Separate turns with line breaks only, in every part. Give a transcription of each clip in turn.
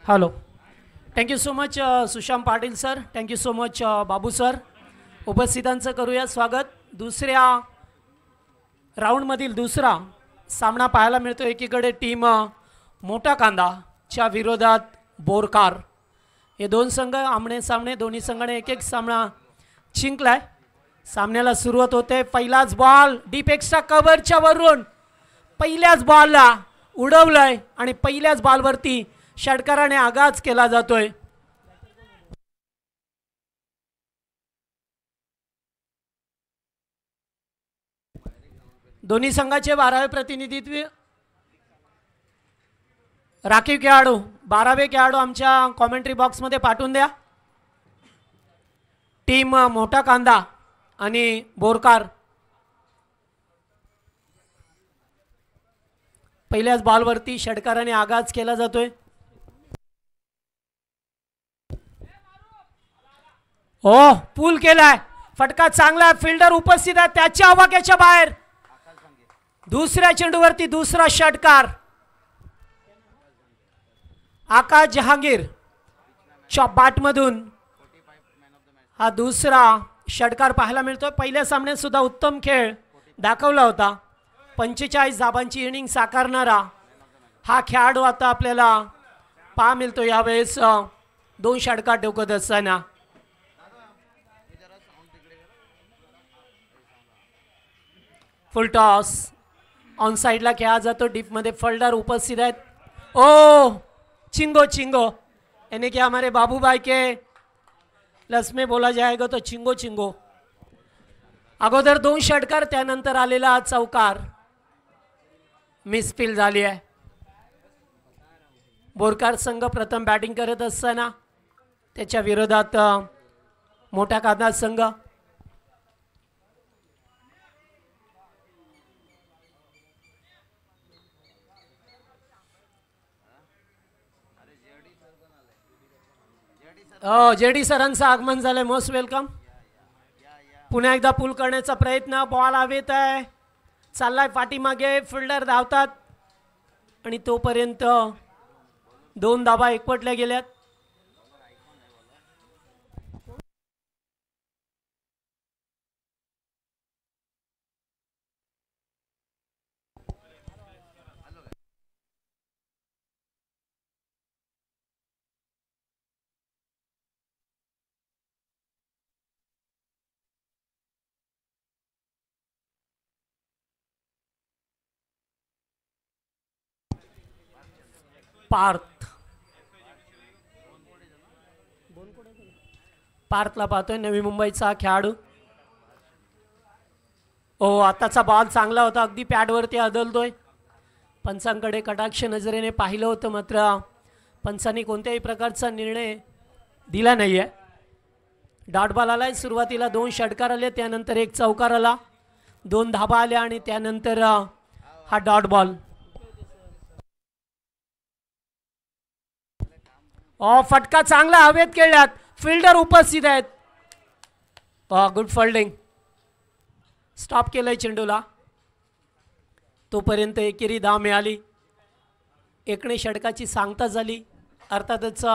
Hello. Thank you so much Sushant Patil sir. Thank you so much Babu sir. उपस्थितांचं करूया स्वागत. दुसऱ्या राऊंडमधील दुसरा सामना पाहायला मिळतो. एकीकडे टीम मोठा कांदाच्या विरोधात बोरकार. हे दोन संघ आमने सामने. दोन्ही संघाने एक एक सामना जिंकलाय. सामन्याला सुरुवात होते. पहिलाच बॉल डीप एक्स्ट्रा कव्हरच्या वरून पहिल्याच बॉलला उडवलंय आणि पहिल्याच बॉलवरती षटकाराने आगाज केला जातोय. दोन्ही संघाचे 12वे प्रतिनिधित्व राखीव खेळाडू 12वे खेळाडू आमच्या कॉमेंट्री बॉक्समध्ये पाठवून द्या. टीम मोठा कांदा आणि बोरकार. पहिल्याच बॉलवरती षटकाराने आगाज केला जातोय. हो, पूल केलाय. फटका चांगला. फिल्डर उपस्थित आहे त्याच्या आवाक्याच्या बाहेर. दुसऱ्या चेंडूवरती दुसरा षटकार. आकाश जहांगीर च्या बॅटमधून हा दुसरा षटकार पाहायला मिळतोय. पहिल्या सामन्यात सुद्धा उत्तम खेळ दाखवला होता. 45 धाबांची इनिंग साकारणारा हा खेळाडू आता आपल्याला पहा मिळतो. यावेळेस 2 षटकार डोकत असताना फुल टॉस ऑन साइडला खेळा जातो. डीपमध्ये फोल्डर उपस्थित आहेत. ओ चिंगो चिंगो, यानी कि हमारे बाबू भाई के लस में बोला जाएगा तो चिंगो चिंगो. अगोदर 2 षटकार त्यानंतर आलेला चौकार मिसफील झाली आहे. बोरकार संघ प्रथम बॅटिंग करत असताना त्याच्या विरोधात मोठा कांदा संघ. जेडी सरांचं आगमन झालंय. Most welcome. पुन्हा एकदा पूल करण्याचा प्रयत्न. बॉल हवेत आहे. चाललाय पाठीमागे. फिल्डर धावतात आणि तोपर्यंत 2 धाबा एकवटल्या गेल्यात. पार्थला पाहतोय. नवी मुंबईचा खेळाडू. ओ आताचा बॉल चांगला होता. अगदी पॅडवरती आदलतोय. पंचांकडे कटाक्ष नजरेने पाहिलं होतं, मात्र पंचांनी कोणत्याही प्रकारचा निर्णय दिला नाही आहे. डॉट बॉल आलाय. सुरुवातीला 2 षटकार आले, त्यानंतर 1 चौकार आला, 2 धाबा आल्या आणि त्यानंतर हा डॉट बॉल. फटका चांगला हवेत खेळल्यात. फिल्डर उपस्थित आहेत. Good fielding. स्टॉप केलंय चेंडूला. तोपर्यंत एकेरी धाव मिळाली. एकने षटकाची सांगता झाली. अर्थातच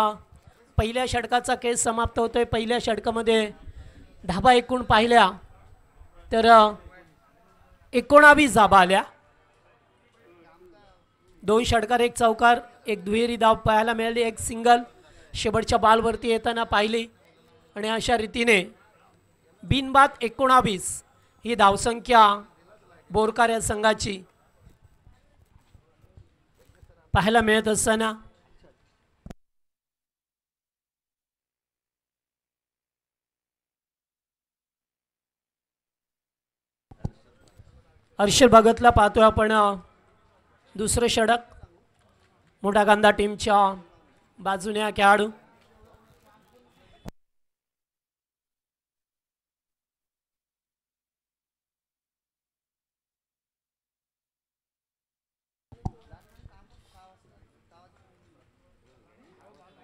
पहिल्या षटकाचा केस समाप्त होतोय. पहिल्या षटकामध्ये धाबा एकूण पाहिल्या तर 19 धाबा आल्या. 2 षटकार, 1 चौकार, 1 दुहेरी धाव पाहायला मिळाली. 1 सिंगल शेवटच्या बॉलवरती येताना पाहिली आणि अशा रीतीने बिनबाद 19 ही धावसंख्या बोरकार या संघाची पाहायला मिळत असताना हर्षल भगतला पाहतोय आपण. दुसरं षटक मोठा कांदा टीमच्या बाजूने हा खेळाडू.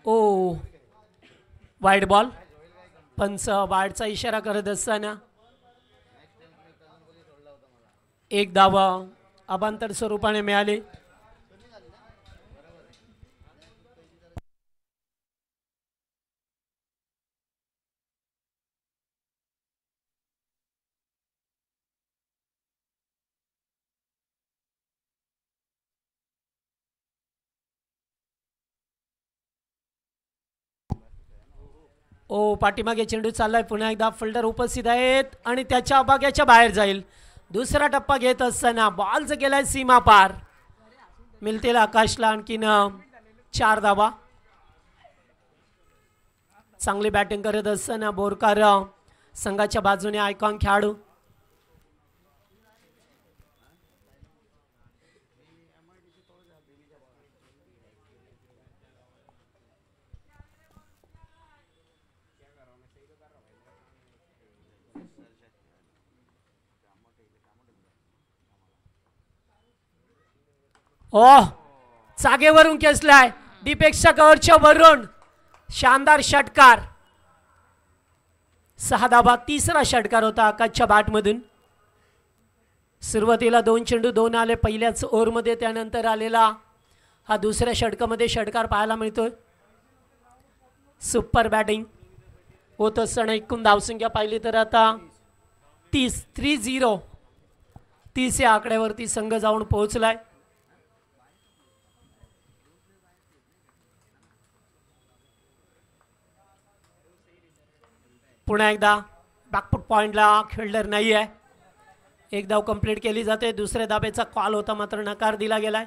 ओ वाईड बॉल. पंच वाईडचा इशारा करत असताना 1 धावा अबांतर स्वरूपाने मिळाली. ओ पाठीमागे चेंडू चाललाय, पुन्हा एकदा फिल्डर उपस्थित आहेत आणि त्याच्या आबाग्याच्या बाहेर जाईल. दुसरा टप्पा घेत असताना बॉलच गेलाय सीमा पार. मिळतील आकाशला आणखीन 4 धावा. चांगली बॅटिंग करत असताना बोरकार संघाच्या बाजूने आयकॉन खेळाडू. ओह, जागेवरून खेचलाय डीपेक्षा कव्हरच्या वरून. शानदार षटकार. 6 धावा. तिसरा षटकार होता आकाशच्या बॅटमधून. सुरुवातीला 2 चेंडू 2 आले पहिल्याच ओव्हरमध्ये. त्यानंतर आलेला हा दुसऱ्या षटकामध्ये षटकार पाहायला मिळतोय. सुपर बॅटिंग होत असताना एकूण धावसंख्या पाहिली तर आता 30 या आकड्यावरती संघ जाऊन पोहोचलाय. पुन्हा एकदा बॅकफुट पॉइंटला फिल्डर नाही आहे. एक धाव कंप्लीट केली जाते. दुसऱ्या धाब्याचा कॉल होता मात्र नकार दिला गेलाय.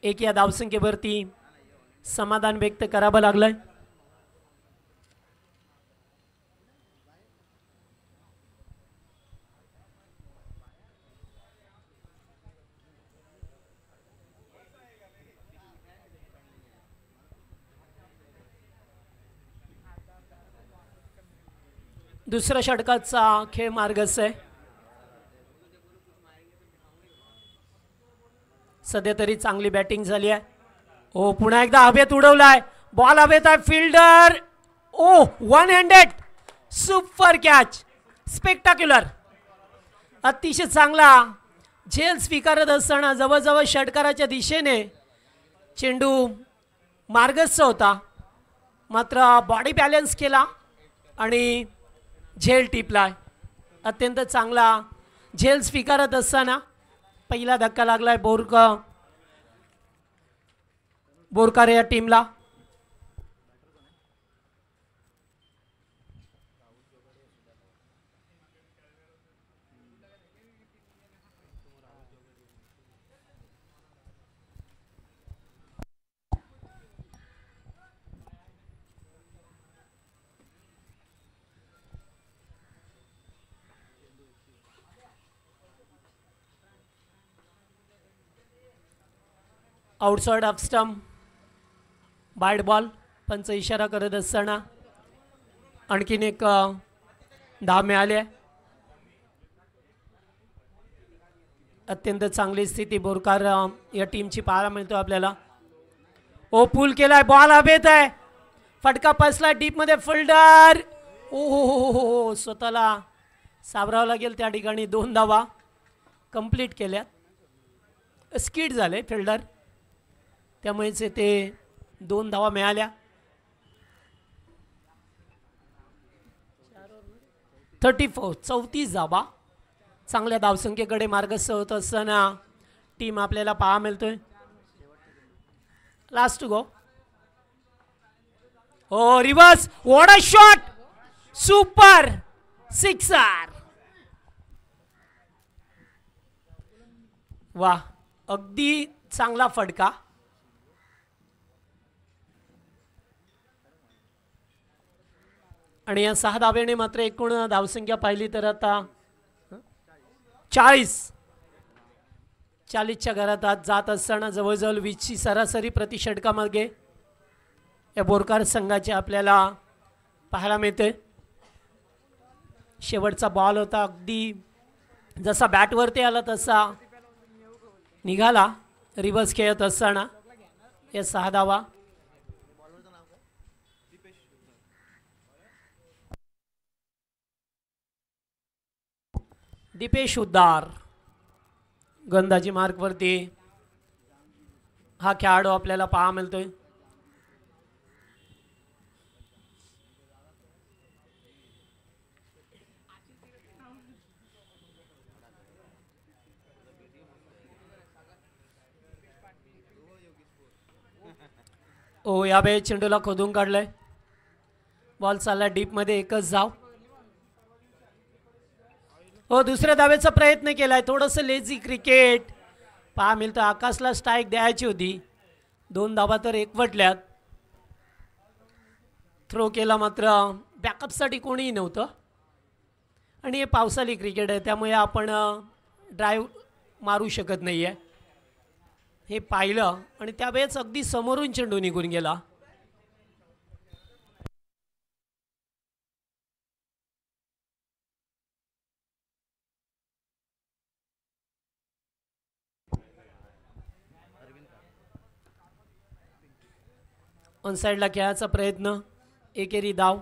एक या धावसंख्येवरती समाधान व्यक्त करावं लागलंय. दुसऱ्या षटकाचा खेळ मार्गस्थ आहे. सध्या तरी चांगली बॅटिंग झाली आहे. ओ पुन्हा एकदा हवेत उडवलाय. बॉल हवेत आहे. फिल्डर ओ 1 हँडेड. Super catch. स्पेक्टाक्युलर. अतिशय चांगला झेल स्वीकारत असताना जवळजवळ षटकाराच्या दिशेने चेंडू मार्गस्थ होता, मात्र बॉडी बॅलन्स केला आणि झेल टिपलाय. अत्यंत चांगला झेल स्वीकारत असताना पहिला धक्का लागलाय बोरकार या टीमला. Outside off stump bite ball. पंच इशारा करत असताना आणखीन एक धाव मिळाली आहे. अत्यंत चांगली स्थिती बोरकार या टीमची पाहायला मिळतो आपल्याला. ओ पुल केलाय. बॉल हवेत आहे. फटका पसला डीप मध्ये. फिल्डर ओ स्वतःला सावरावं लागेल त्या ठिकाणी. 2 धावा कंप्लीट केल्या. स्किड झाले फिल्डर, त्यामुळेच ते 2 धावा मिळाल्या. 34 धावा. चांगल्या धावसंख्येकडे मार्गस्थ होत असताना टीम आपल्याला पाहा मिळतोय. Last two go. Oh reverse. What a shot. Super sixer. वा, अगदी चांगला फटका. आणि या 6 धाब्याने मात्र एकूण धावसंख्या पाहिली तर आता 40च्या घरात आज जात असताना जवळजवळ 20ची सरासरी प्रति षटकामागे या बोरकार संघाचे आपल्याला पाहायला मिळते. शेवटचा बॉल होता. अगदी जसा बॅटवरती आला तसा निघाला रिव्हर्स खेळत असताना. या 6 धावा. दीपेश उद्दार गंदाजी मार्कवरती हा खेळाडू आपल्याला पाहा मिळतोय. ओ यावेळी चेंडूला खोदून काढलंय. बॉल चालला डीप मध्ये, एकच धाव. हो, दुसऱ्या धावेचा प्रयत्न केलाय, थोडस लेझी क्रिकेट पहा मिळतं. आकाशला स्ट्राईक द्यायची होती, 2 धावा तर एकवटल्यात. थ्रो केला मात्र बॅकअपसाठी कोणीही नव्हतं आणि हे पावसाळी क्रिकेट आहे त्यामुळे आपण ड्राईव्ह मारू शकत नाही आहे. हे पाहिलं आणि त्यावेळेस अगदी समोरून चेंडू निघून गेला. ऑन साईडला खेळायचा प्रयत्न, एकेरी धाव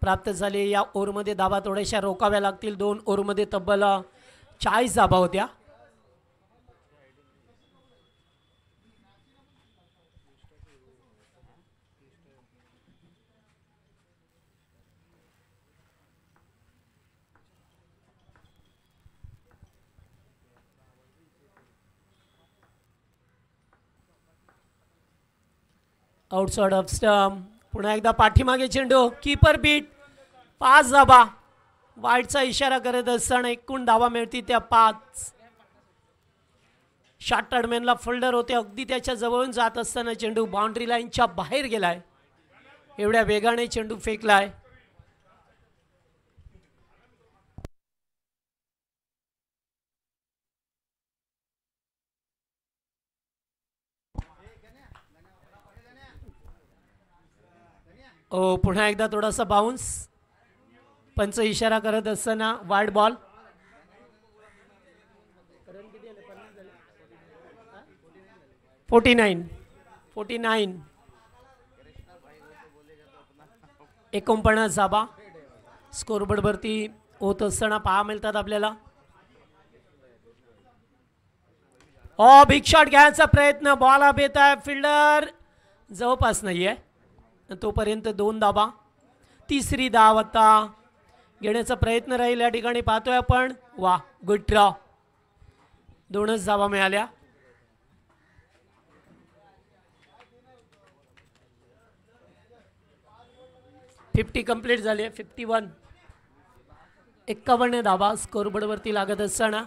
प्राप्त झाले. या ओव्हरमध्ये धावा थोड्याशा रोकाव्या लागतील. 2 ओव्हरमध्ये तब्बल 40 धावा होत्या. आउटसाइड ऑफ स्टंप, पुन्हा एकदा पाठीमागे चेंडू, कीपर बीट, 5 धावा. वाईटचा इशारा करत असताना एकूण धावा मिळतील त्या 5. शॉट टर्डमॅनला फोल्डर होते, अगदी त्याच्या जवळून जात असताना चेंडू बाउंड्री लाईनच्या बाहेर गेलाय. एवढ्या वेगाने चेंडू फेकलाय. ओ, पुन्हा एकदा थोडासा बाउन्स, पंच इशारा करत असताना वाईड बॉल. $49 49 धावा स्कोरबोर्डवरती होत असताना पहा मिळतात आपल्याला. बिग शॉट घ्यायचा प्रयत्न, बॉल अप येत आहे, फिल्डर जवळपास नाही आहे, तोपर्यंत 2 धावा. तिसरी धाव आता घेण्याचा प्रयत्न राहील या ठिकाणी, पाहतोय आपण. वा, गुड ड्रॉ, 2च धावा मिळाल्या. फिफ्टी कंप्लीट झाली. 51 धावा स्कोरबोर्डवरती लागत असताना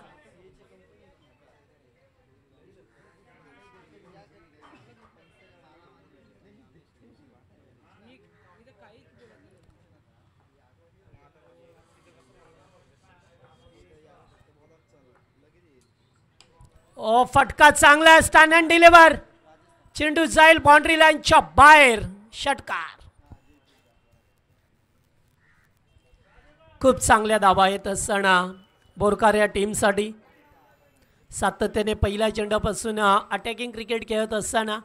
फटका चांगला आहे, स्टॅन्ड अँड डिलिव्हर, चेंडू जाईल बाउंड्री लाईनच्या बाहेर. षटकार. खूप चांगल्या धावा येत असताना बोरकार या टीमसाठी सातत्याने पहिल्या चेंडूपासून अटॅकिंग क्रिकेट खेळत असताना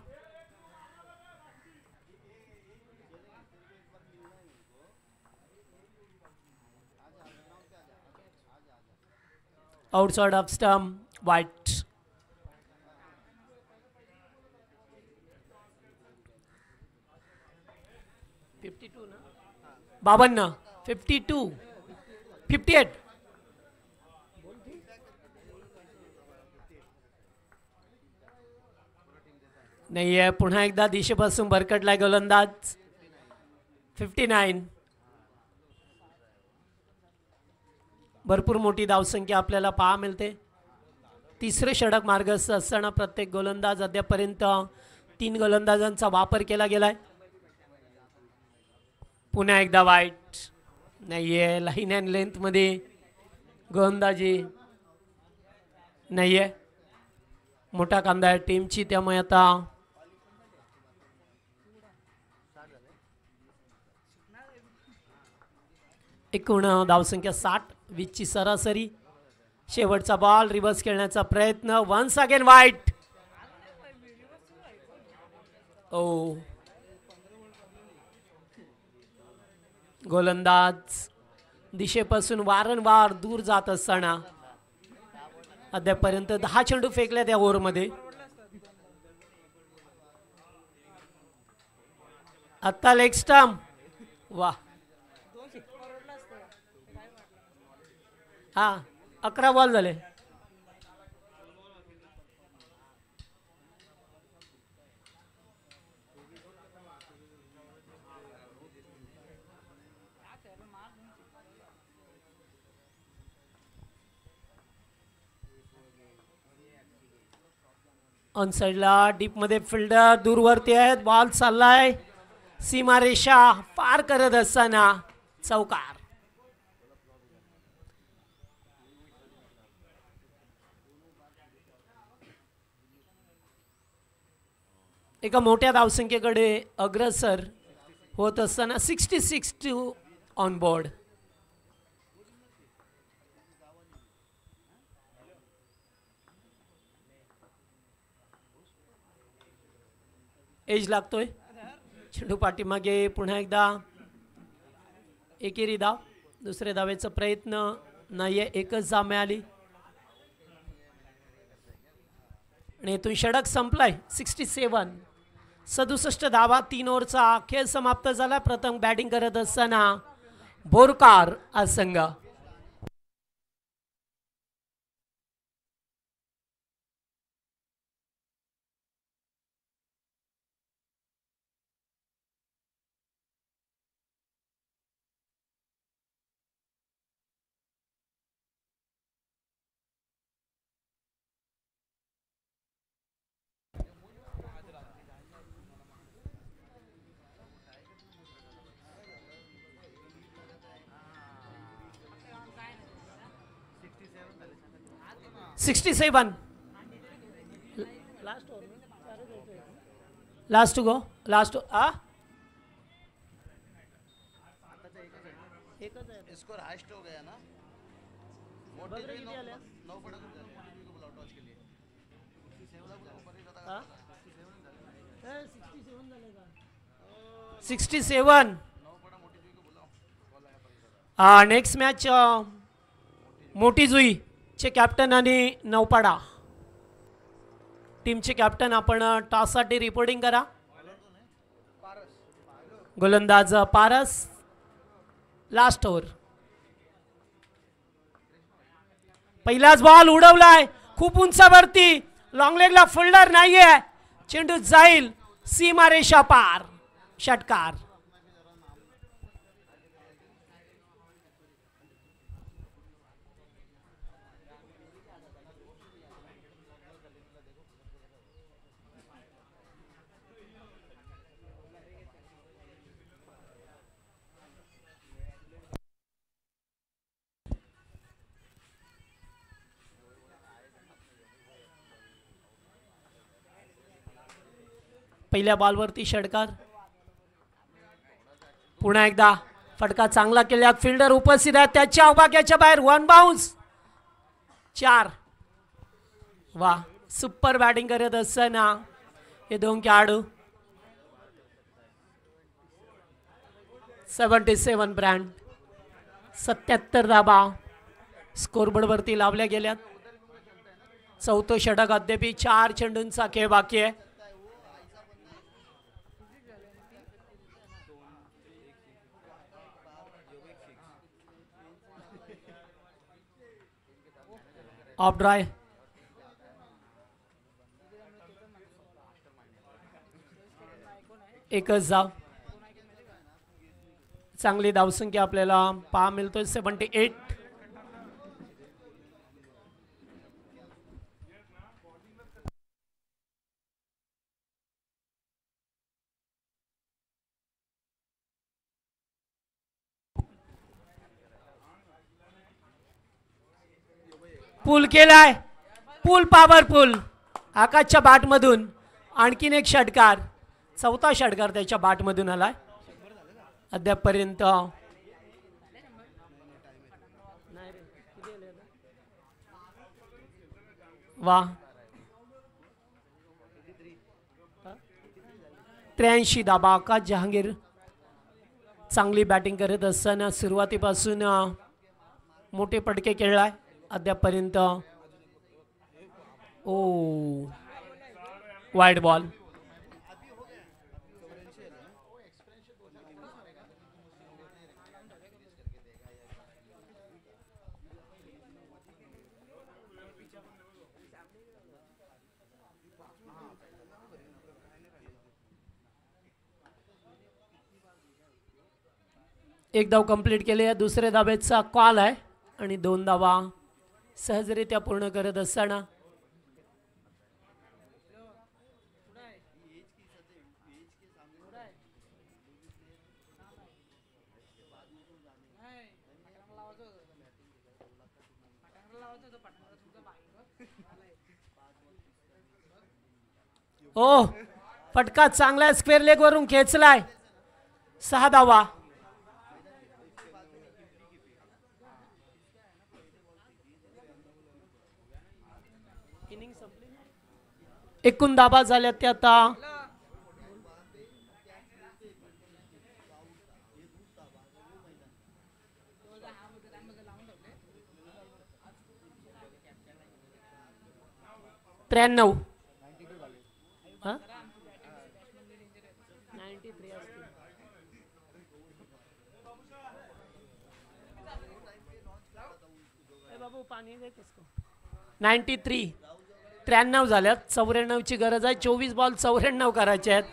आउटसाइड ऑफ स्टंप, वाईट. बावन्न, 52, 58. नाही आहे, पुन्हा एकदा दिशेपासून भरकटलाय गोलंदाज. 59. भरपूर मोठी धावसंख्या आपल्याला पहा मिळते. तिसरे षटक मार्गस्थ असताना प्रत्येक गोलंदाज अद्यापर्यंत 3 गोलंदाजांचा वापर केला गेलाय. पुन्हा एकदा वाईट. नाहीये, लाईन अँड लेंथ मध्ये गोलंदाजी नाहीये. मोठा कांदा आहे टीमची, त्यामुळे आता एकूण धावसंख्या 60, 20ची सरासरी. शेवटचा बॉल, रिव्हर्स खेळण्याचा प्रयत्न, वन्स अगेन वाईट. ओ, गोलंदाज दिशेपासून वारंवार दूर जात असताना अद्यापर्यंत 10 चेंडू फेकल्या त्या ओव्हरमध्ये. आता लेग स्टंप. वा, हा 11 बॉल झाले. ऑन साइडला डीप मध्ये फिल्डर दूरवरती आहेत. बॉल चाललाय सीमारेषा पार करत असताना चौकार. एका मोठ्या धावसंख्येकडे अग्रसर होत असताना 66 टू ऑन बोर्ड. एज लागतोय. चेंडू पाठीमागे पुन्हा एकदा एकेरी धाव. दुसऱ्या धावेचा प्रयत्न नाहीये. एकच धाव मिळाली आणि इथून षटक संपलाय. 67 67 धावा. 3 ओव्हरचा खेळ समाप्त झाला. प्रथम बॅटिंग करत असताना बोरकार हा संघ. Last two go. Last
score highest हो गया ना.
नेक्स्ट मॅच मोठी जुई चे कॅप्टन आणि नौपाडा टीमचे कॅप्टन आपण टॉससाठी रिपोर्टिंग करा. गोलंदाज पारस. Last over. पहिलाच बॉल उडवलाय खूप उंचावरती. लॉंग लेगला फिल्डर नाहीये. चेंडू जाईल सीमारेषा पार. षटकार. पहिल्या बॉलवरती षटकार. पुन्हा एकदा फटका चांगला केल्यात. फिल्डर उपस्थित आहेत त्याच्या अवभाग्याच्या बाहेर. 1 बाउन्स. 4. वा सुपर बॅटिंग करत असताना हे दोन खेळाडू. 77 ब्रँड. 77 धाबा स्कोरबोर्डवरती लावल्या गेल्यात. चौथं षटक अद्याप 4 चेंडूंचा खेळ बाकी आहे. Of dry. एकच धाव. चांगली धावसंख्या आपल्याला पहा मिळतोय. 78. पूल केलाय. पूल पॉवरफुल. आकाशच्या बॅटमधून आणखीन एक षटकार. चौथा षटकार त्याच्या बॅटमधून आलाय. अद्यापपर्यंत वा 83 धाबा. आकाश जहांगीर चांगली बॅटिंग करत असताना सुरुवातीपासून मोठे पटके खेळलाय. अद्यापपर्यंत वाईड बॉल. एक धाव कंप्लीट केली. दुसऱ्या धावेचा कॉल आहे आणि 2 धावा सहजरित्या पूर्ण करत असताना ओ फटका चांगला स्क्वेअर लेग वरून खेचलाय. 6 धावा. एकूण धाबा झाल्या त्या आता 93. हा? 93 असतील. ए बाबू पाणी दे किसको. 93 93 झाल्यात. 94 ची गरज आहे. 24 बॉल 94 करायचे आहेत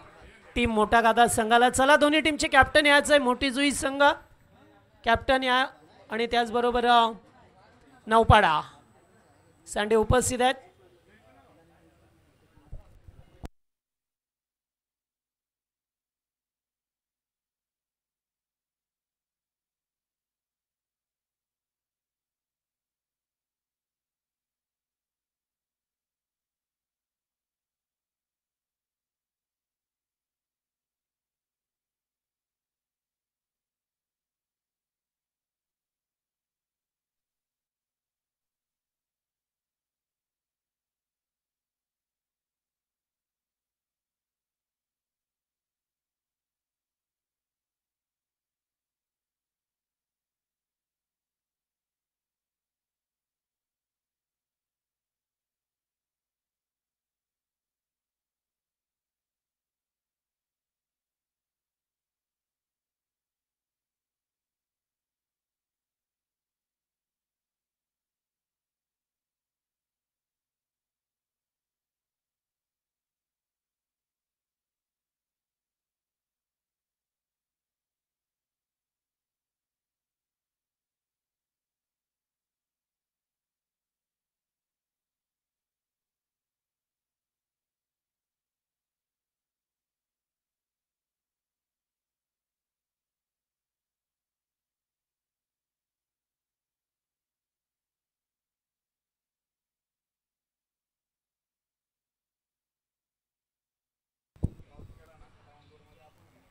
टीम मोठा गादा संघाला. चला दोन्ही टीमचे कॅप्टन यायचं आहे. मोठी जुई संघ कॅप्टन या आणि त्याचबरोबर नौपाडा सांडे उपस्थित आहेत.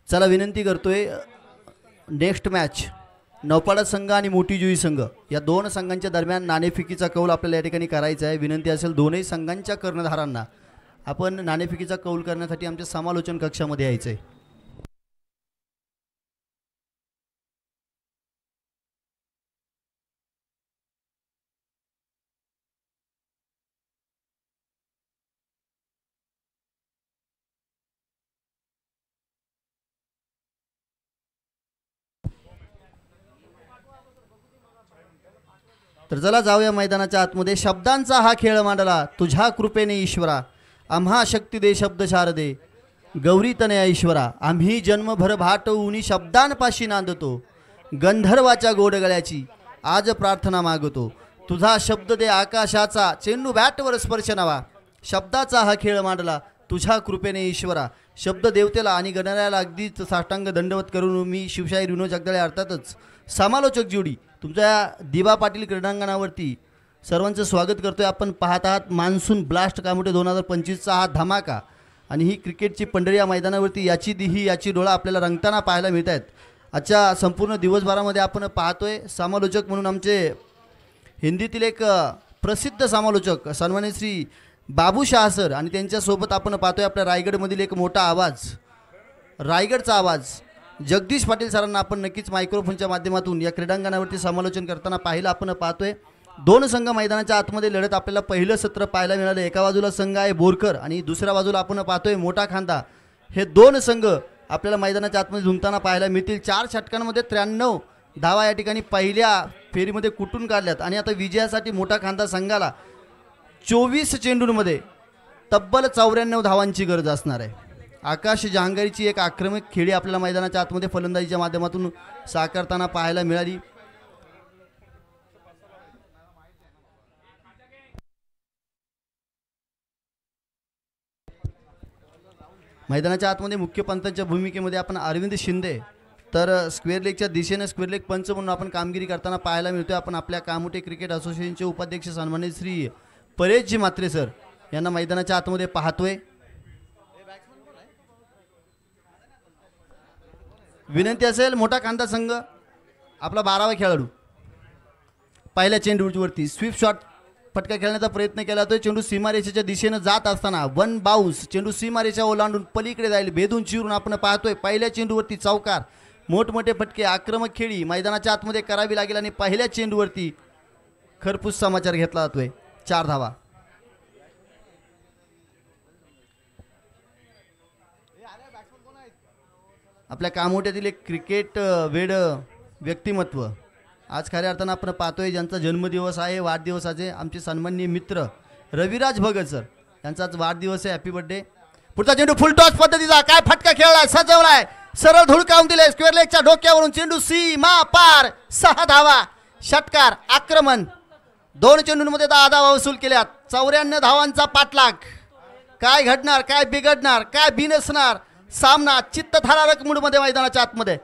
चला विनंती करतोय नेक्स्ट मॅच नौपाडा संघ आणि मोठी जुई संघ या दोन संघांच्या दरम्यान नाणेफेकीचा कौल आपल्याला या ठिकाणी करायचा आहे. विनंती असेल दोनही संघांच्या कर्णधारांना आपण नाणेफेकीचा कौल करण्यासाठी आमच्या समालोचन कक्षामध्ये यायचं आहे. तर चला जाऊया मैदानाच्या आतमध्ये. शब्दांचा हा खेळ मांडला तुझ्या कृपेने ईश्वरा, आम्हा शक्ती दे शब्द शारदे, गौरी तनया ईश्वरा, आम्ही जन्मभर भाटवूनी शब्दांपाशी नांदतो, गंधर्वाच्या गोडगळ्याची आज प्रार्थना मागतो, तुझा शब्द दे आकाशाचा चेंडू बॅटवर स्पर्श नवा, शब्दाचा हा खेळ मांडला तुझ्या कृपेने ईश्वरा. शब्द देवतेला आणि गणरायाला अगदीच साष्टांग दंडवत करून मी शिवशाही विनोद जगदाळे अर्थातच समालोचक जोडी तुमच्या दिवा पाटील क्रीडांगणावरती सर्वांचं स्वागत करतोय. आपण पाहत आहात मान्सून ब्लास्ट कामोठे 2025चा हा धमाका आणि ही क्रिकेटची पंढरी या मैदानावरती याची दिही याची डोळा आपल्याला रंगताना पाहायला मिळत आहेत. आजच्या संपूर्ण दिवसभरामध्ये आपण पाहतोय समालोचक म्हणून आमचे हिंदीतील एक प्रसिद्ध समालोचक सन्माननीय श्री बाबू शाह सर आणि त्यांच्यासोबत आपण पाहतोय आपल्या रायगडमधील एक मोठा आवाज, रायगडचा आवाज जगदीश पाटील सरांना आपण नक्कीच मायक्रोफोनच्या माध्यमातून या क्रीडांगणावरती समालोचन करताना पाहिलं आपण पाहतोय. दोन संघ मैदानाच्या आतमध्ये लढत आपल्याला पहिलं सत्र पाहायला मिळालं. एका बाजूला संघ आहे बोरकर आणि दुसऱ्या बाजूला आपण पाहतोय मोठा खांदा. हे दोन संघ आपल्याला मैदानाच्या आतमध्ये झुंकताना पाहायला मिळतील. 4 षटकांमध्ये 93 धावा या ठिकाणी पहिल्या फेरीमध्ये कुठून काढल्यात आणि आता विजयासाठी मोठा खांदा संघाला 24 चेंडूंमध्ये तब्बल 94 धावांची गरज असणार आहे. आकाश जहांगीरची एक आक्रमक खेळी आपल्याला मैदानाच्या आतमध्ये फलंदाजीच्या माध्यमातून साकारताना पाहायला मिळाली. मैदानाच्या आतमध्ये मुख्य पंतांच्या भूमिकेमध्ये आपण अरविंद शिंदे तर स्क्वेअर लेगच्या दिशेने स्क्वेअर लेग पंच म्हणून आपण कामगिरी करताना पाहायला मिळतोय. आपण आपल्या कामोटे क्रिकेट असोसिएशनचे उपाध्यक्ष सन्मानित श्री परेशजी म्हात्रे सर यांना मैदानाच्या आतमध्ये पाहतोय. विनंती असेल मोठा कांदा संघ आपला 12वा खेळाडू पहिल्या चेंडूवरती स्वीप शॉट फटका खेळण्याचा प्रयत्न केला तो. चेंडू सीमारेषेच्या दिशेने जात असताना वन बाउन्स चेंडू सीमारेषा ओलांडून पलीकडे जाईल भेदून चिरून आपण पाहतोय. पहिल्या चेंडूवरती चौकार मोठमोठे फटके आक्रमक खेळी मैदानाच्या आतमध्ये करावी लागेल आणि पहिल्या चेंडूवरती खरपूस समाचार घेतला जातोय. 4 धावा. आपल्या कामोट्यातील एक क्रिकेट वेड व्यक्तिमत्व आज खऱ्या अर्थानं आपण पाहतोय ज्यांचा जन्मदिवस आहे वाढदिवसाचे आमचे सन्माननीय मित्र रविराज भगत सर यांचा आज वाढदिवस आहे. Happy birthday. पुढचा चेंडू फुल टॉस पद्धतीचा काय फटका खेळलाय सजवलाय सरळ धुळकावून दिले स्क्वेअर लेगच्या डोक्यावरून चेंडू सीमा पार 6 धावा. षटकार आक्रमण 2 चेंडूंमध्ये 10 धावा वसूल केल्यात. 94 धावांचा पाठलाग. काय घडणार काय बिघडणार काय बिनसणार सामना चित्तथरारक मूडमध्ये मैदानाच्या आतमध्ये.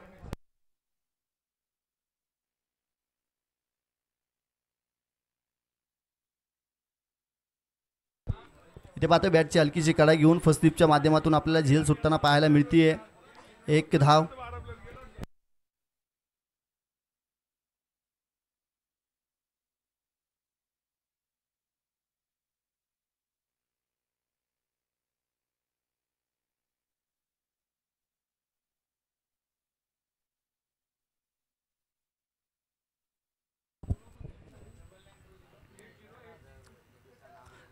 इथे पाहतो बॅटची हलकीची कडा घेऊन फस्लिपच्या माध्यमातून आपल्याला झेल सुटताना पाहायला मिळतीये. 1 धाव.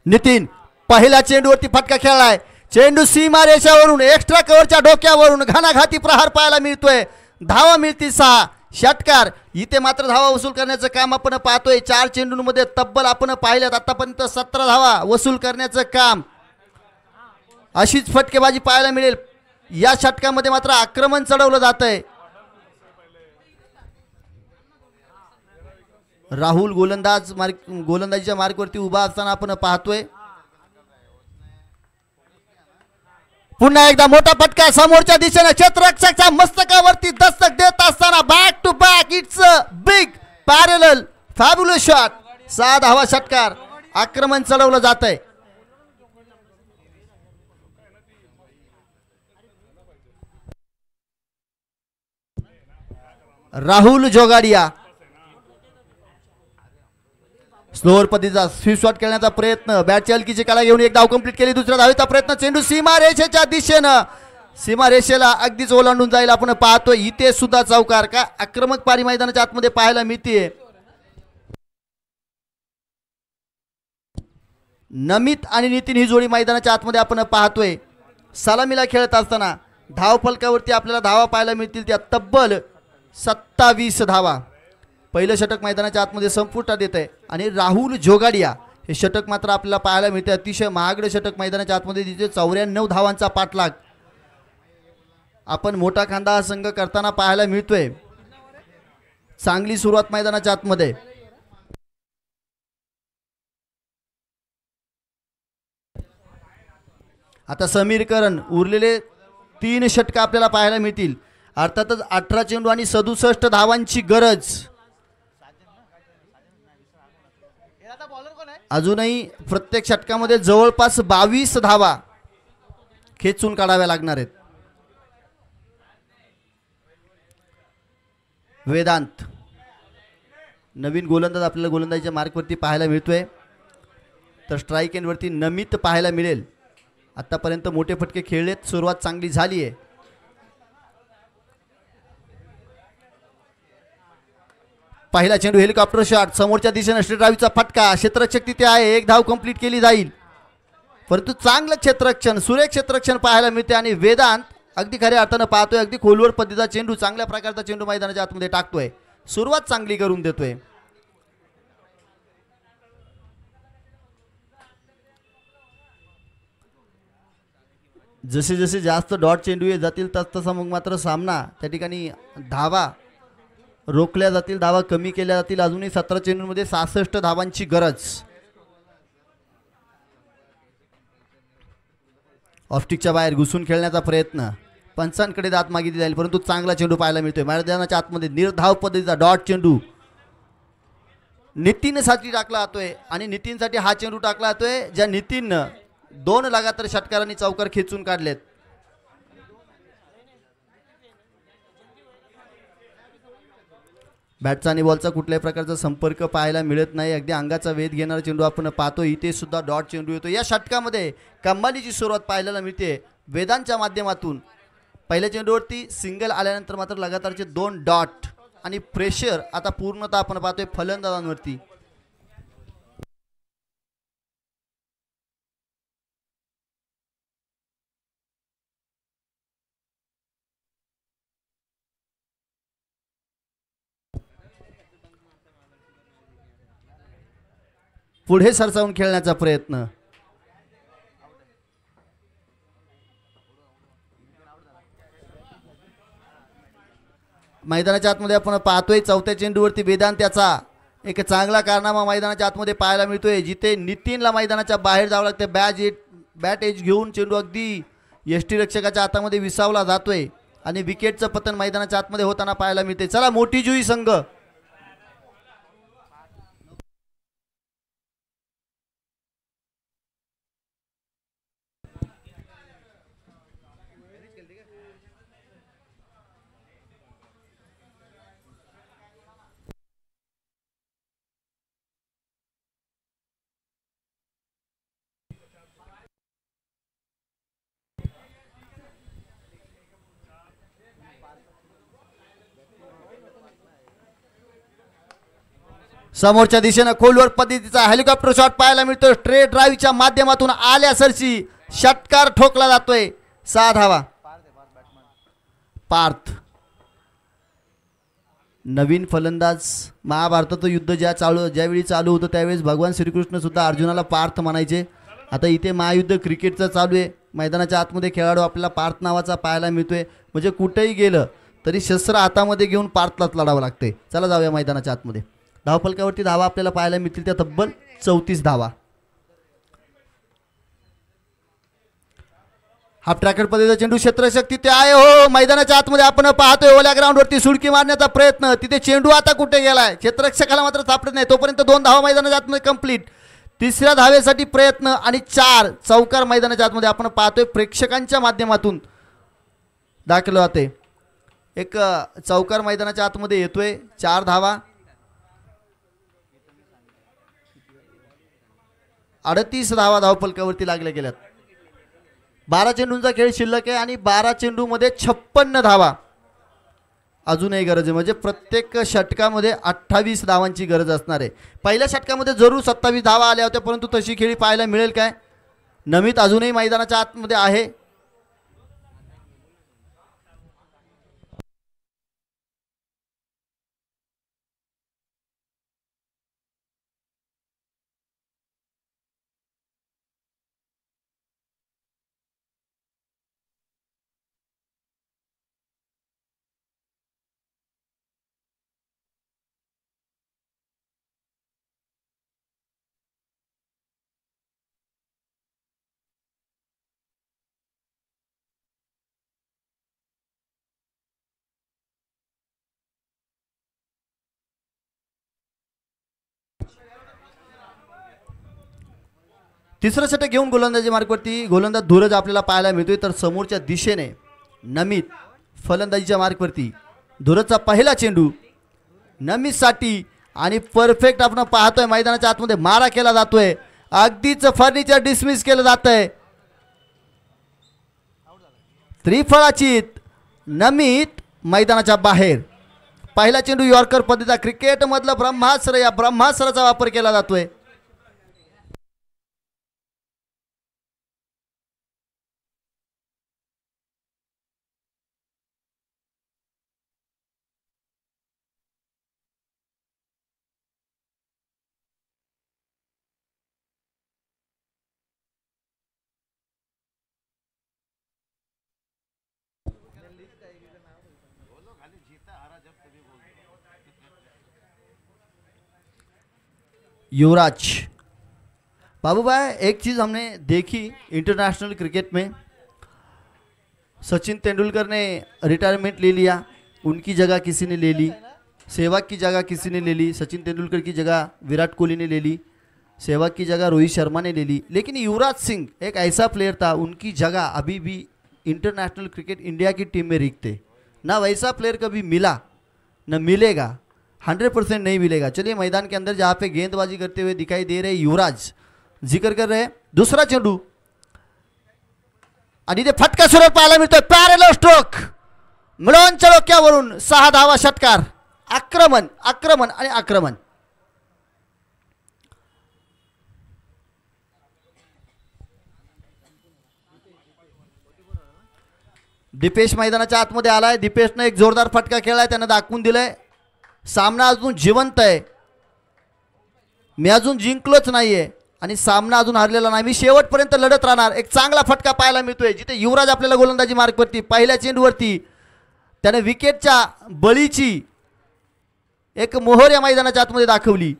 नितीन पहिल्या चेंडूवरती फटका खेळलाय. चेंडू सीमा रेषावरून एक्स्ट्रा कव्हरच्या डोक्यावरून घणाघाती प्रहार पाहायला मिळतोय. धावा मिळतील 6. षटकार. इथे मात्र धावा वसूल करण्याचं काम आपण पाहतोय. 4 चेंडूंमध्ये तब्बल आपण पाहिल्यात आतापर्यंत 17 धावा वसूल करण्याचं काम. अशीच फटकेबाजी पाहायला मिळेल. या षटकामध्ये मात्र आक्रमण चढवलं जात आहे. राहुल गोलंदाजीच्या मार्कवरती उभा असताना आपण पाहतोय. पुन्हा एकदा मोठा फटका समोरच्या दिशेने क्षेत्ररक्षकाच्या मस्तकावरती दस्तक देत असताना back to back it's a big parallel fabulous shot. 6 धावा. षटकार. आक्रमण चढवलं जात आहे. राहुल जोगाडिया स्लोअर पद्धतीचा स्वीप शॉट खेळण्याचा प्रयत्न. बॅटची हलकीची काळा घेऊन एक धाव कंप्लीट केली. दुसऱ्या धावेचा प्रयत्न. चेंडू सीमा रेषेच्या दिशेनं सीमा रेषेला अगदीच ओलांडून जाईल आपण पाहतोय. इथे सुद्धा चौकार. का आक्रमक पारी मैदानाच्या आतमध्ये पाहायला मिळते. नमित आणि नितीन ही जोडी मैदानाच्या आतमध्ये आपण पाहतोय. सलामीला खेळत असताना धाव फलकावरती आपल्याला धावा पाहायला मिळतील त्या तब्बल 27 धावा. पहिलं षटक मैदानाच्या आतमध्ये संपुष्टात येत आहे आणि राहुल जोगाडिया हे षटक मात्र आपल्याला पाहायला मिळते. अतिशय महागडे षटक मैदानाच्या आतमध्ये तिथे 94 धावांचा पाठलाग आपण मोठा खांदा हा संघ करताना पाहायला मिळतोय. चांगली सुरुवात मैदानाच्या आतमध्ये. आता समीर करण उरलेले 3 षटक आपल्याला पाहायला मिळतील. अर्थातच 18 चेंडू आणि 67 धावांची गरज. अजूनही प्रत्येक षटकामध्ये जवळपास 22 धावा खेचून काढाव्या लागणार आहेत. वेदांत नवीन गोलंदाज आपल्याला गोलंदाजीच्या मार्कवरती पाहायला मिळतोय. तर स्ट्राईक एंडवरती नमित पाहायला मिळेल. आतापर्यंत मोठे फटके खेळलेत. सुरुवात चांगली झाली आहे. पहिला चेंडू हेलिकॉप्टर शॉट समोरच्या दिशेने स्ट्रेट ड्राईव्हचा फटका. क्षेत्ररक्षक तिथे आहे. 1 धाव कंप्लीट केली जाईल. परंतु चांगलं क्षेत्ररक्षण सुरेख क्षेत्ररक्षण पाहायला मिळते आणि वेदांत अगदी खऱ्या अर्थानं पाहतोय. अगदी खोलवर पद्धतीचा चेंडू चांगल्या प्रकारचा चेंडू मैदानाच्या आतमध्ये टाकतोय. सुरुवात चांगली करून देतोय. जसे जसे जास्त डॉट चेंडू जातील तसतसा मग मात्र सामना त्या ठिकाणी धावा रोखल्या जातील. धावा कमी केल्या जातील. अजूनही 17 चेंडूंमध्ये 66 धावांची गरज. ऑफस्टिकच्या बाहेर घुसून खेळण्याचा प्रयत्न. पंचांकडे दात मागितली जाईल, परंतु चांगला चेंडू पाहायला मिळतोय मैदानाच्या आतमध्ये. निर्धाव पद्धतीचा डॉट चेंडू नितीनसाठी टाकला जातोय आणि नितीनसाठी हा चेंडू टाकला जातोय ज्या नितीननं 2 लगातार षटकारांनी चौकार खेचून काढलेत. बॅटचा आणि बॉलचा कुठल्याही प्रकारचा संपर्क पाहायला मिळत नाही. अगदी अंगाचा वेध घेणारा चेंडू आपण पाहतो. इथे सुद्धा डॉट चेंडू येतो. या षटकामध्ये कमालीची सुरुवात पाहायला मिळते वेदांच्या माध्यमातून. पहिल्या चेंडूवरती सिंगल आल्यानंतर मात्र लगातारचे 2 डॉट आणि प्रेशर आता पूर्णतः आपण पाहतोय फलंदाजांवरती. पुढे सरसावून खेळण्याचा प्रयत्न. मैदानाच्या आतमध्ये आपण पाहतोय चौथ्या चेंडूवरती वेदांत्याचा एक चांगला कारनामा मैदानाच्या आतमध्ये पाहायला मिळतोय. जिथे नितीनला मैदानाच्या बाहेर जावं लागते. बॅट एज घेऊन चेंडू अगदी यष्टीरक्षकाच्या हातामध्ये विसावला जातोय आणि विकेटचं पतन मैदानाच्या आतमध्ये होताना पाहायला मिळते. चला मोठी जुई संघ समोरच्या दिशेनं खोलवर पद्धतीचा हेलिकॉप्टर शॉट पाहायला मिळतोय. स्ट्रेट ड्राईव्हच्या माध्यमातून आल्या सरशी षटकार ठोकला जातोय. 6 धावा. पार्थ नवीन फलंदाज. महाभारताचं युद्ध ज्यावेळी चालू होतं त्यावेळेस भगवान श्रीकृष्ण सुद्धा अर्जुनाला पार्थ म्हणायचे. आता इथे महायुद्ध क्रिकेटचं चालू आहे. मैदानाच्या आतमध्ये खेळाडू आपल्याला पार्थ नावाचा पाहायला मिळतोय. म्हणजे कुठेही गेलं तरी शस्त्र हातामध्ये घेऊन पार्थलाच लढावं लागते. चला जाऊया मैदानाच्या आतमध्ये. धावफलकावरती धावा आपल्याला पाहायला मिळतील त्या तब्बल 34 धावा. हाफ ट्रॅकर पद्धतीचा चेंडू क्षेत्रशक्ती ते आहे. हो मैदानाच्या आतमध्ये आपण पाहतोय ओल्या ग्राउंडवरती सुडकी मारण्याचा प्रयत्न. तिथे चेंडू आता कुठे गेलाय क्षेत्ररक्षकाला मात्र सापडत नाही. तोपर्यंत 2 धावा मैदानाच्या आतमध्ये कंप्लीट. तिसऱ्या धावेसाठी प्रयत्न आणि 4 चौकार मैदानाच्या आतमध्ये आपण पाहतोय प्रेक्षकांच्या माध्यमातून दाखल होते. एक चौकार मैदानाच्या आतमध्ये येतोय. 4 धावा. 38 धावा धावफलकावरती लागल्या गेल्यात. 12 चेंडूंचा खेळ शिल्लक आहे आणि 12 चेंडूमध्ये 56 धावा अजूनही गरज आहे. म्हणजे प्रत्येक षटकामध्ये 28 धावांची गरज असणार आहे. पहिल्या षटकामध्ये जरूर 27 धावा आल्या होत्या, परंतु तशी खेळी पाहायला मिळेल काय? नमित अजूनही मैदानाच्या आतमध्ये आहे. तिसरं षटक घेऊन गोलंदाजी मार्कवरती गोलंदाज धुरज आपल्याला पाहायला मिळतोय. तर समोरच्या दिशेने नमित फलंदाजीच्या मार्कवरती. धुरजचा पहिला चेंडू नमितसाठी आणि परफेक्ट आपण पाहतोय मैदानाच्या आतमध्ये मारा केला जातोय. अगदीच फर्निचर डिसमिस केलं जात आहे. त्रिफळाचीत नमित मैदानाच्या बाहेर. पहिला चेंडू यॉर्कर पद्धतीचा क्रिकेटमधलं ब्रह्मास्त्र, या ब्रह्मास्त्राचा वापर केला जातोय. युवराज बाबू भाई, एक चीज़ हमने देखी इंटरनेशनल क्रिकेट में, सचिन तेंदुलकर ने रिटायरमेंट ले लिया, उनकी जगह किसी ने ले ली। सहवाग की जगह किसी ने ले ली, सचिन तेंदुलकर की जगह विराट कोहली ने ले ली, सहवाग की जगह रोहित शर्मा ने ले ली। लेकिन युवराज सिंह एक ऐसा प्लेयर था, उनकी जगह अभी भी इंटरनेशनल क्रिकेट इंडिया की टीम में रिकते। ना वैसा प्लेयर कभी मिला न मिलेगा, 100% नहीं मिलेगा। चलिए मैदान के अंदर जहाँ पे गेंदबाजी करते हुए दिखाई दे रहे युवराज, जिक्र कर रहे हैं दुसरा चेंडू आणि ते फटका सुरेख पाहायला मिळतोय। पॅरेलल स्ट्रोक मिळवून चळोक्यावरून 6 धावा षटकार। आक्रमण आक्रमण आणि आक्रमण। दीपेश मैदानाच्या आतमध्ये आलाय। दीपेशने एक जोरदार फटका खेळलाय, त्यानं दाखवून दिलंय सामना अजून जिवंत आहे, मी अजून जिंकलोच नाहीये आणि सामना अजून हरलेला नाही, मी शेवटपर्यंत लढत राहणार। एक चांगला फटका पाहायला मिळतोय जिथे युवराज आपल्याला गोलंदाजी मार्कवरती पहिल्या चेंडूवरती त्याने विकेटच्या बळीची एक मोहर या मैदानाच्या आतमध्ये दाखवली।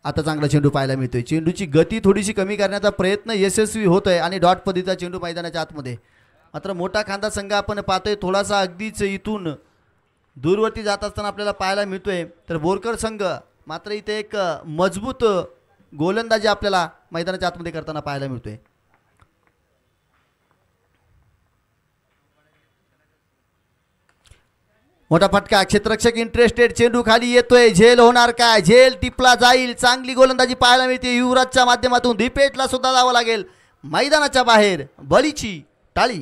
आता चांगला चेंडू पाहायला मिळतोय, चेंडूची गती थोडीशी कमी करण्याचा प्रयत्न यशस्वी होतोय आणि डॉट पद्धतीचा चेंडू मैदानाच्या आतमध्ये। मात्र मोठा खांदा संघ आपण पाहतोय थोडासा अगदीच इथून दूरवरती जात असताना आपल्याला पाहायला मिळतोय। तर बोरकर संघ मात्र इथे एक मजबूत गोलंदाजी आपल्याला मैदानाच्या आतमध्ये करताना पाहायला मिळतोय। मोठा फटका, क्षेत्ररक्षक इंटरेस्टेड, चेंडू खाली येतोय, झेल होणार काय, झेल टिपला जाईल। चांगली गोलंदाजी पाहायला मिळते युवराजच्या माध्यमातून। दीपेशला सुद्धा जावं लागेल मैदानाच्या बाहेर, बळीची टाळी।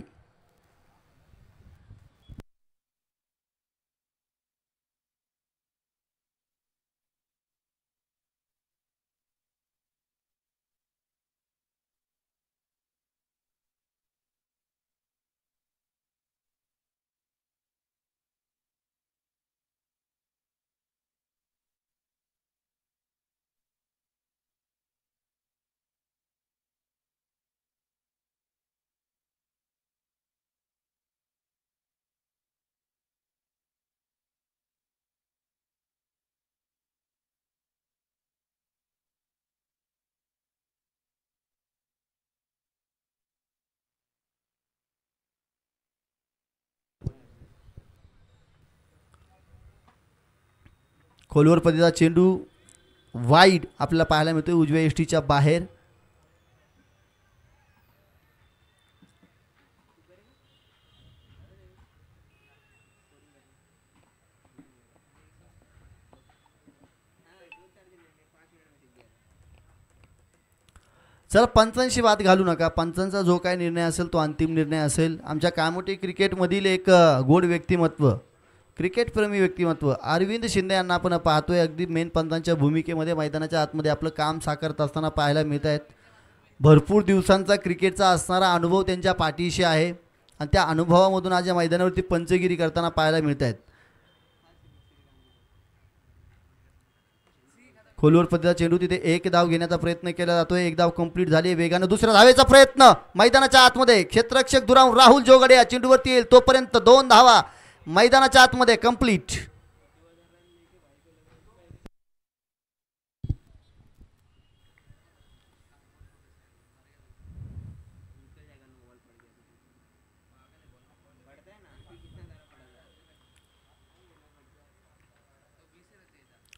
खोलवर पद्धतीचा चेंडू वाईड आपल्याला पाहायला मिळतोय उजव्या यष्टीच्या बाहेर। चला पंचांशी वाद घालू नका, पंचांचा जो काय निर्णय असेल तो अंतिम निर्णय असेल। आमच्या कामोठी क्रिकेटमधील एक गोड व्यक्तिमत्व, क्रिकेटप्रेमी व्यक्तिमत्व अरविंद शिंदे यांना आपण पाहतोय अगदी मेन पंचांच्या भूमिकेमध्ये मैदानाच्या आतमध्ये आपलं काम साकारत असताना पाहायला मिळत आहेत। भरपूर दिवसांचा क्रिकेटचा असणारा अनुभव त्यांच्या पाठीशी आहे आणि त्या अनुभवामधून आज या मैदानावरती पंचगिरी करताना पाहायला मिळत आहेत। खोलवर पद्धतीचा चेंडू, तिथे एक धाव घेण्याचा प्रयत्न केला जातोय, एक धाव कंप्लीट झाली। वेगाने दुसऱ्या धावेचा प्रयत्न मैदानाच्या आतमध्ये, क्षेत्ररक्षक दुरावून राहुल जोगडे या चेंडूवरती येईल तोपर्यंत 2 धावा मैदानाच्या आतमध्ये कंप्लीट।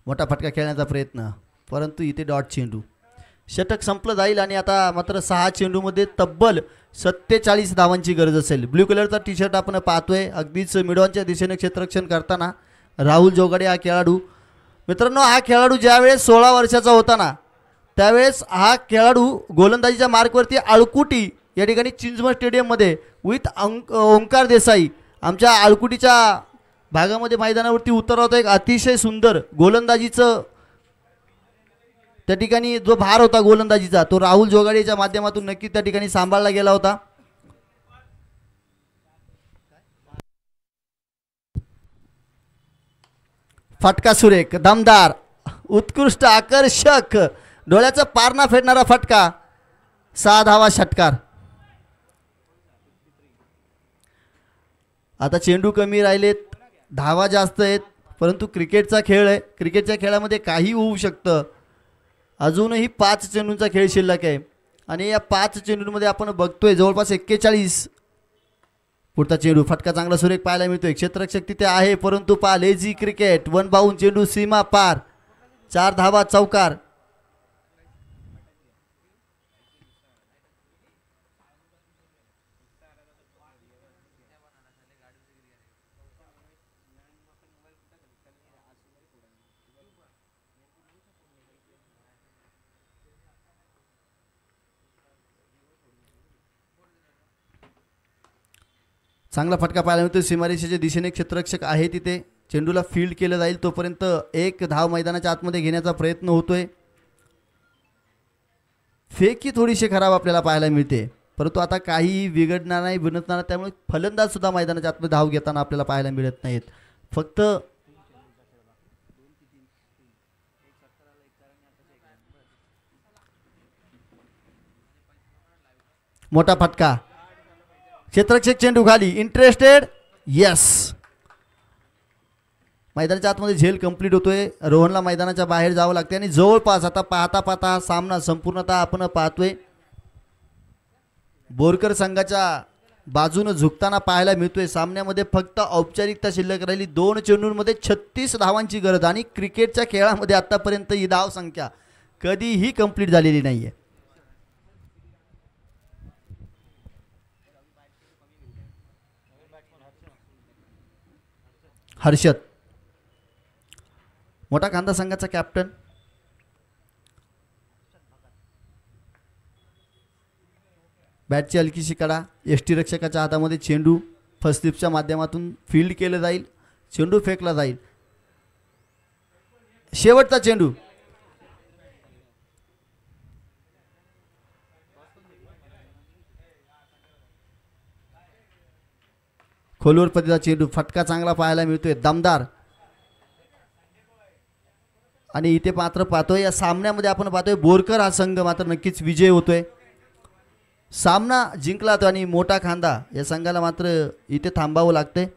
मोठा फटका खेळण्याचा प्रयत्न, परंतु इथे डॉट चेंडू, षटक संपलं जाईल आणि आता मात्र 6 चेंडूमध्ये तब्बल 47 धावांची गरज असेल। ब्ल्यू कलरचा टी शर्ट आपण पाहतोय अगदीच मिडॉनच्या दिशेने क्षेत्ररक्षण करताना राहुल जोगडे हा खेळाडू। मित्रांनो, हा खेळाडू ज्यावेळेस 16 वर्षाचा होता ना, त्यावेळेस हा खेळाडू गोलंदाजीच्या मार्कवरती आळकुटी या ठिकाणी चिंचवड स्टेडियममध्ये विथ ओंकार देसाई आमच्या आळकुटीच्या भागामध्ये मैदानावरती उतरवतो। एक अतिशय सुंदर गोलंदाजीचं त्या ठिकाणी जो भार होता गोलंदाजीचा तो राहुल जोगाडेच्या माध्यमातून नक्की त्या ठिकाणी सांभाळला गेला होता। फटका सुरेख, दमदार, उत्कृष्ट, आकर्षक, डोळ्याचा पारणा फेडणारा फटका, 6 धावा षटकार। आता चेंडू कमी राहिलेत, धावा जास्त आहेत, परंतु क्रिकेटचा खेळ आहे, क्रिकेटच्या खेळामध्ये काही होऊ शकतं। अजूनही 5 चेंडूंचा खेळ शिल्लक आहे आणि या 5 चेंडूंमध्ये आपण बघतोय जवळपास 41. पुढचा चेंडू फटका चांगला सुरेख पाहायला मिळतोय. क्षेत्ररक्षक तिथे आहे परंतु पहा लेझी क्रिकेट वन बाउंड चेंडू सीमा पार. 4 धावा चौकार. चांगला फटका पाहायला मिळतो. सीमारेषेच्या दिशेने क्षेत्ररक्षक आहे तिथे. चेंडूला फील्ड केलं जाईल तोपर्यंत एक धाव मैदानाच्या आतमध्ये घेण्याचा प्रयत्न होतोय. फेकी थोडीशी खराब आपल्याला पाहायला मिळते परंतु आता काहीही बिघडणार नाही बनणार नाही. त्यामुळे फलंदाज सुद्धा मैदानाच्या आतमध्ये धाव घेताना आपल्याला पाहायला मिळत नाहीत. फक्त मोठा फटका. क्षेत्ररक्षक चेंडू खाली. इंटरेस्टेड. यस. मैदानाच्या आतमध्ये झेल कंप्लीट होतोय. रोहनला मैदानाच्या बाहेर जावं लागते आणि जवळपास आता पाहता पाहता हा सामना संपूर्णतः आपण पाहतोय बोरकर संघाच्या बाजूनं झुकताना पाहायला मिळतोय. सामन्यामध्ये फक्त औपचारिकता शिल्लक राहिली. 2 चेंडूंमध्ये 36 धावांची गरज आणि क्रिकेटच्या खेळामध्ये आतापर्यंत ही धाव संख्या कधीही कंप्लीट झालेली नाहीये. हर्षद मोठा कांदा संघाचा कॅप्टन. बॅटची हलकीशी कडा. यष्टी रक्षकाच्या हातामध्ये चेंडू फर्स्ट स्लिपच्या माध्यमातून फील्ड केलं जाईल. चेंडू फेकला जाईल. शेवटचा चेंडू. खोलवर पतीचा चेंडू. फटका चांगला पाहायला मिळतोय दमदार. आणि इथे मात्र पाहतोय या सामन्यामध्ये आपण पाहतोय बोरकर हा संघ मात्र नक्कीच विजय होतोय. सामना जिंकला तो आणि मोठा खांदा या संघाला मात्र इथे थांबावं लागतंय.